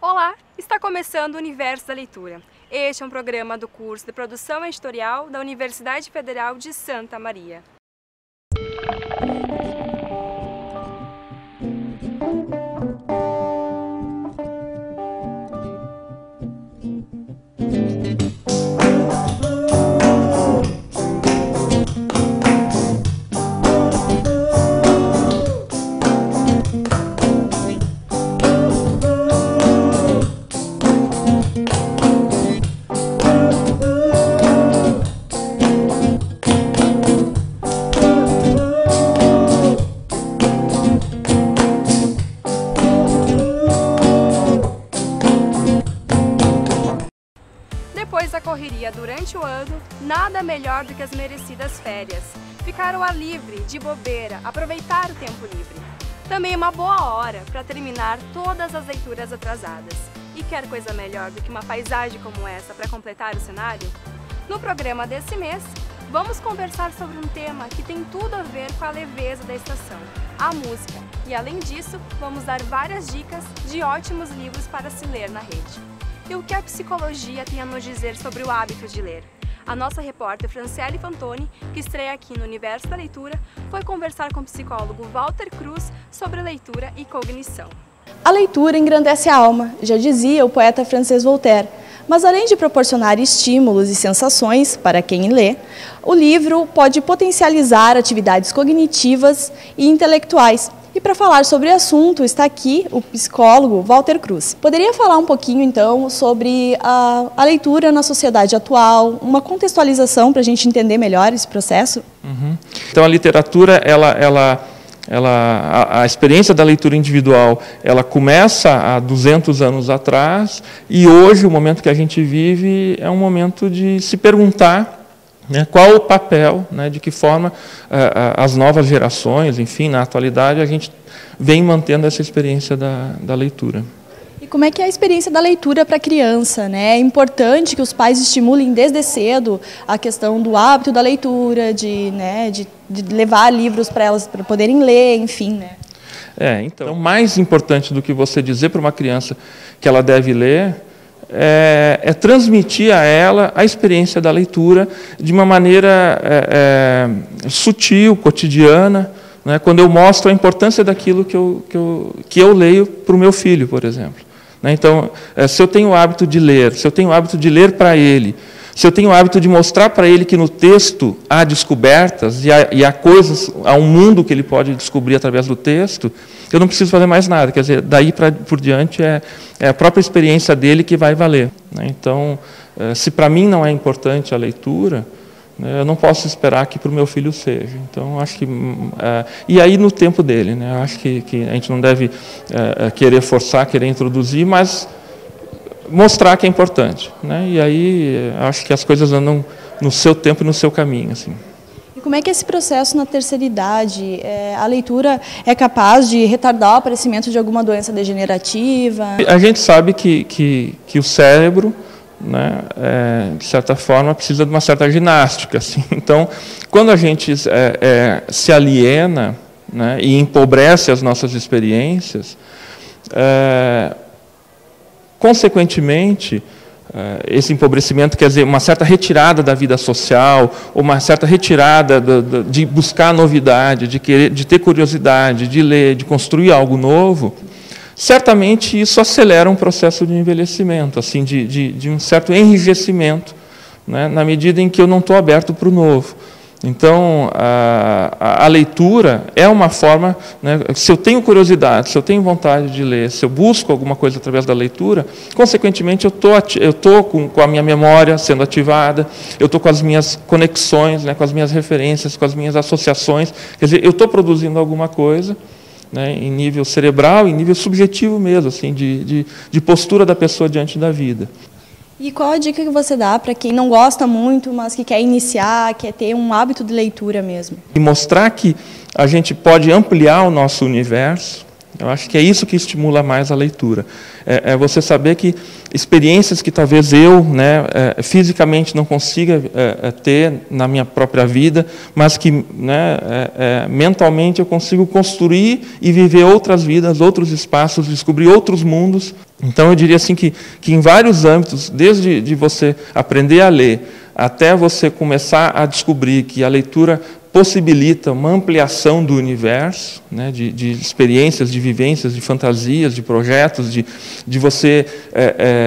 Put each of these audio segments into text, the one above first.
Olá, está começando o Universo da Leitura. Este é um programa do curso de Produção Editorial da Universidade Federal de Santa Maria. Depois da correria durante o ano, nada melhor do que as merecidas férias. Ficar ao ar livre, de bobeira, aproveitar o tempo livre. Também é uma boa hora para terminar todas as leituras atrasadas. E quer coisa melhor do que uma paisagem como essa para completar o cenário? No programa desse mês, vamos conversar sobre um tema que tem tudo a ver com a leveza da estação, a música. E além disso, vamos dar várias dicas de ótimos livros para se ler na rede. E o que a psicologia tem a nos dizer sobre o hábito de ler? A nossa repórter Franciele Fantoni, que estreia aqui no Universo da Leitura, foi conversar com o psicólogo Walter Cruz sobre leitura e cognição. A leitura engrandece a alma, já dizia o poeta francês Voltaire. Mas além de proporcionar estímulos e sensações para quem lê, o livro pode potencializar atividades cognitivas e intelectuais. E para falar sobre o assunto está aqui o psicólogo Walter Cruz. Poderia falar um pouquinho então sobre a leitura na sociedade atual, uma contextualização para a gente entender melhor esse processo? Então a literatura, a experiência da leitura individual, ela começa há 200 anos atrás e hoje o momento que a gente vive é um momento de se perguntar qual o papel, de que forma as novas gerações, enfim, na atualidade, a gente vem mantendo essa experiência da leitura. E como é que é a experiência da leitura para a criança? É importante que os pais estimulem desde cedo a questão do hábito da leitura, de levar livros para elas para poderem ler, enfim. Então, mais importante do que você dizer para uma criança que ela deve ler, é transmitir a ela a experiência da leitura de uma maneira sutil, cotidiana, quando eu mostro a importância daquilo que eu leio para o meu filho, por exemplo. Então, se eu tenho o hábito de ler, se eu tenho o hábito de ler para ele, se eu tenho o hábito de mostrar para ele que no texto há descobertas e há um mundo que ele pode descobrir através do texto, eu não preciso fazer mais nada. Quer dizer, daí por diante é a própria experiência dele que vai valer. Então, se para mim não é importante a leitura, eu não posso esperar que para o meu filho seja. Então, acho que e aí no tempo dele, acho que a gente não deve querer forçar, querer introduzir, mas mostrar que é importante, E aí acho que as coisas andam no seu tempo e no seu caminho, assim. E como é que é esse processo na terceira idade? A leitura é capaz de retardar o aparecimento de alguma doença degenerativa? A gente sabe que o cérebro, de certa forma, precisa de uma certa ginástica, assim. Então, quando a gente se aliena, e empobrece as nossas experiências, consequentemente, esse empobrecimento quer dizer uma certa retirada da vida social, ou uma certa retirada de buscar novidade, de ter curiosidade, de ler, de construir algo novo. Certamente isso acelera um processo de envelhecimento, assim, de um certo enrijecimento, na medida em que eu não estou aberto para o novo. Então, a leitura é uma forma, se eu tenho curiosidade, se eu tenho vontade de ler, se eu busco alguma coisa através da leitura, consequentemente eu estou com a minha memória sendo ativada, eu estou com as minhas conexões, com as minhas referências, com as minhas associações, quer dizer, eu estou produzindo alguma coisa, em nível cerebral, em nível subjetivo mesmo, assim, de postura da pessoa diante da vida. E qual a dica que você dá para quem não gosta muito, mas que quer iniciar, quer ter um hábito de leitura mesmo? E mostrar que a gente pode ampliar o nosso universo, Eu acho que é isso que estimula mais a leitura. É você saber que experiências que talvez eu, né, fisicamente não consiga ter na minha própria vida, mas que, né, mentalmente eu consigo construir e viver outras vidas, outros espaços, descobrir outros mundos. Então eu diria assim que em vários âmbitos, desde de você aprender a ler, até você começar a descobrir que a leitura possibilita uma ampliação do universo, né, de experiências, de vivências, de fantasias, de projetos, de você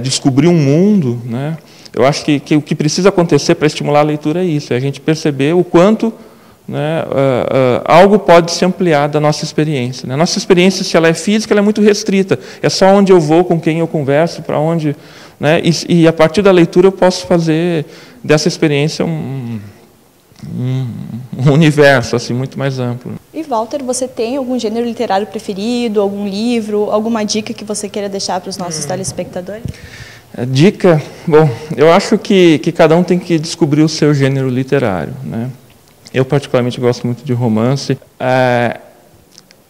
descobrir um mundo, né? Eu acho que o que precisa acontecer para estimular a leitura é isso, é a gente perceber o quanto, né, algo pode se ampliar da nossa experiência. Né? A nossa experiência, se ela é física, ela é muito restrita. É só onde eu vou, com quem eu converso, para onde... Né? E a partir da leitura eu posso fazer dessa experiência um universo assim, muito mais amplo. E Walter, você tem algum gênero literário preferido, algum livro, alguma dica que você queira deixar para os nossos telespectadores? Dica? Bom, eu acho que cada um tem que descobrir o seu gênero literário, né? Eu particularmente gosto muito de romance.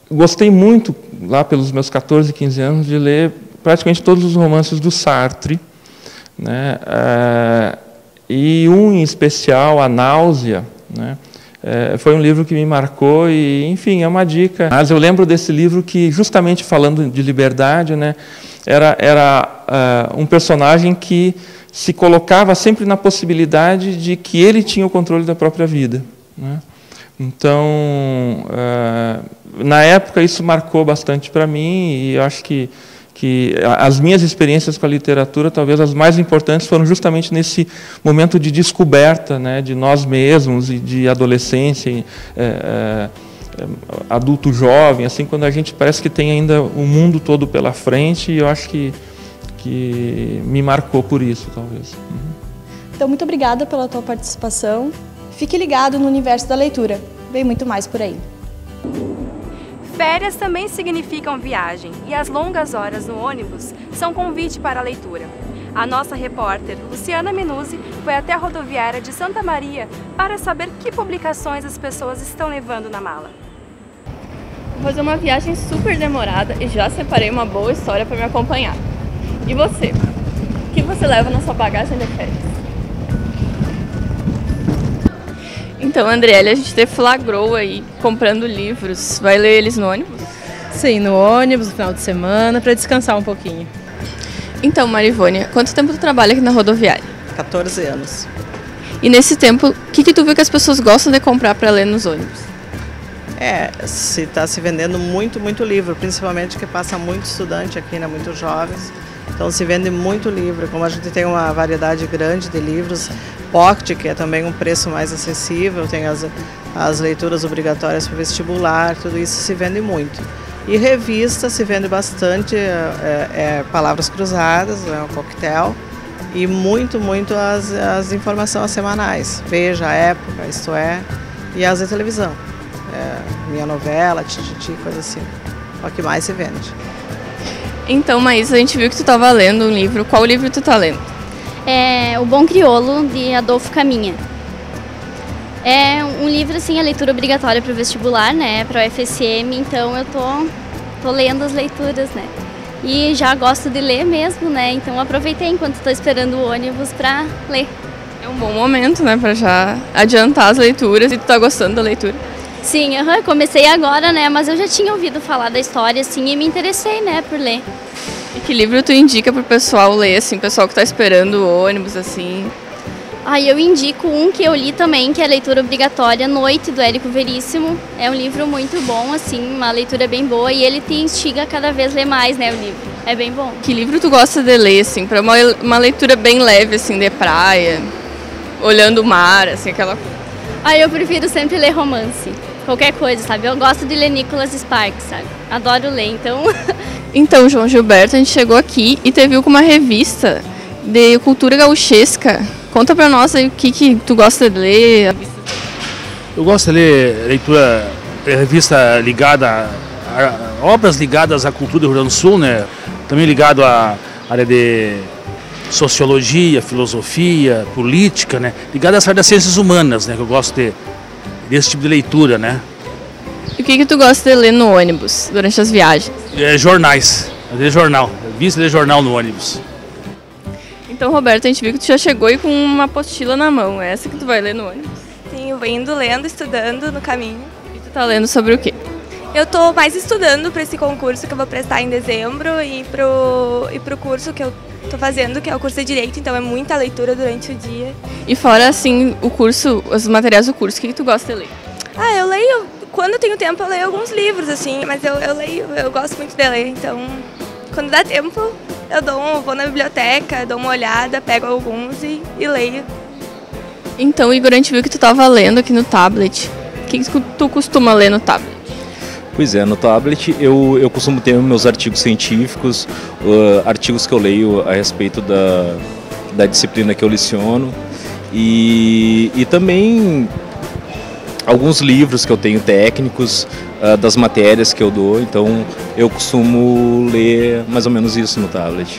Gostei muito, lá pelos meus 14, 15 anos, de ler praticamente todos os romances do Sartre, né? E um em especial, A Náusea, né? Foi um livro que me marcou e, enfim, é uma dica. Mas eu lembro desse livro que, justamente falando de liberdade, né, era um personagem que se colocava sempre na possibilidade de que ele tinha o controle da própria vida, né? Então, na época, isso marcou bastante para mim e eu acho que as minhas experiências com a literatura, talvez as mais importantes, foram justamente nesse momento de descoberta, né, de nós mesmos e de adolescência, adulto jovem, assim, quando a gente parece que tem ainda o mundo todo pela frente, e eu acho que me marcou por isso, talvez. Então, muito obrigada pela tua participação. Fique ligado no universo da leitura. Vem muito mais por aí. Férias também significam viagem e as longas horas no ônibus são convite para a leitura. A nossa repórter, Luciana Minuzzi, foi até a rodoviária de Santa Maria para saber que publicações as pessoas estão levando na mala. Vou fazer uma viagem super demorada e já separei uma boa história para me acompanhar. E você? O que você leva na sua bagagem de férias? Então, Andriele, a gente te flagrou aí comprando livros. Vai ler eles no ônibus? Sim, no ônibus, no final de semana, para descansar um pouquinho. Então, Marivônia, quanto tempo tu trabalha aqui na rodoviária? 14 anos. E nesse tempo, o que tu viu que as pessoas gostam de comprar para ler nos ônibus? Se está se vendendo muito livro, principalmente que passa muito estudante aqui, né, muito jovens. Então se vende muito livro, como a gente tem uma variedade grande de livros, Pocket, que é também um preço mais acessível, tem as leituras obrigatórias para vestibular, tudo isso se vende muito. E revista se vende bastante, Palavras Cruzadas, um coquetel, e muito as informações semanais, Veja, Época, Isto É, e as de televisão, Minha Novela, Tititi, coisa assim, é o que mais se vende. Então, Maísa, a gente viu que tu estava lendo um livro. Qual livro tu está lendo? É O Bom Crioulo, de Adolfo Caminha. É um livro, assim, a leitura obrigatória para o vestibular, né, para o UFSM, então eu tô lendo as leituras, né, e já gosto de ler mesmo, né, então aproveitei enquanto estou esperando o ônibus para ler. É um bom momento, né, para já adiantar as leituras. E tu tá gostando da leitura? Sim, comecei agora, né, mas eu já tinha ouvido falar da história, assim, e me interessei, né, por ler. E que livro tu indica pro pessoal ler, assim, pessoal que tá esperando o ônibus, assim? Eu indico um que eu li também, que é a leitura obrigatória, Noite, do Érico Veríssimo. É um livro muito bom, assim, uma leitura bem boa, e ele te instiga a cada vez ler mais, né, o livro. É bem bom. Que livro tu gosta de ler, assim, para uma leitura bem leve, assim, de praia, olhando o mar, assim, aquela coisa? Eu prefiro sempre ler romance. Qualquer coisa, sabe? Eu gosto de ler Nicholas Sparks, sabe? Adoro ler, então... Então, João Gilberto, a gente chegou aqui e te viu com uma revista de cultura gauchesca. Conta pra nós aí o que tu gosta de ler. Eu gosto de ler revista ligada a obras ligadas à cultura do Rio Grande do Sul, né? Também ligado à área de sociologia, filosofia, política, né? Ligado à área das ciências humanas, né? Que eu gosto desse tipo de leitura, né? E o que tu gosta de ler no ônibus, durante as viagens? Jornais, ler jornal. Eu ler jornal no ônibus. Então, Roberto, a gente viu que tu já chegou aí com uma apostila na mão. É essa que tu vai ler no ônibus? Sim, eu venho lendo, estudando no caminho. E tu tá lendo sobre o quê? Eu tô mais estudando para esse concurso que eu vou prestar em dezembro e pro curso que eu tô fazendo, que é o curso de Direito, então é muita leitura durante o dia. E fora, assim, o curso, os materiais do curso, o que tu gosta de ler? Eu leio, quando eu tenho tempo eu leio alguns livros, assim, mas eu leio, eu gosto muito de ler, então quando dá tempo eu vou na biblioteca, dou uma olhada, pego alguns e leio. Então, Igor, a gente viu que tu estava lendo aqui no tablet. O que tu costuma ler no tablet? Pois é, no tablet eu costumo ter meus artigos científicos, artigos que eu leio a respeito da disciplina que eu leciono e também alguns livros que eu tenho técnicos das matérias que eu dou, então eu costumo ler mais ou menos isso no tablet.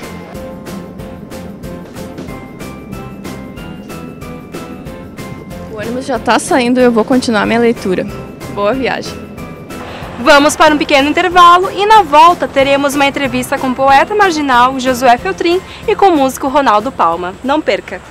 O ônibus já está saindo e eu vou continuar minha leitura. Boa viagem! Vamos para um pequeno intervalo e na volta teremos uma entrevista com o poeta marginal Josué Feltrin e com o músico Ronaldo Palma. Não perca!